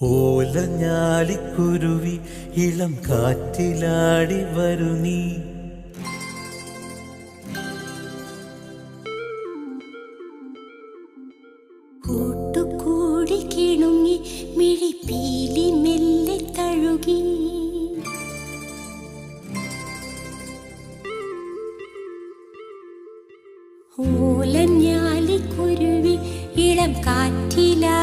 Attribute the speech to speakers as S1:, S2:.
S1: ഓലഞ്ഞാലിക്കുരുവി ഇളം കാറ്റിലാടി വരു നീ.
S2: കൂട്ടുകൂടി കിണുങ്ങി മിഴിപ്പീലി മെല്ലെ തഴുകി. ഓലഞ്ഞാലിക്കുരുവി ഇളം കാറ്റിലാ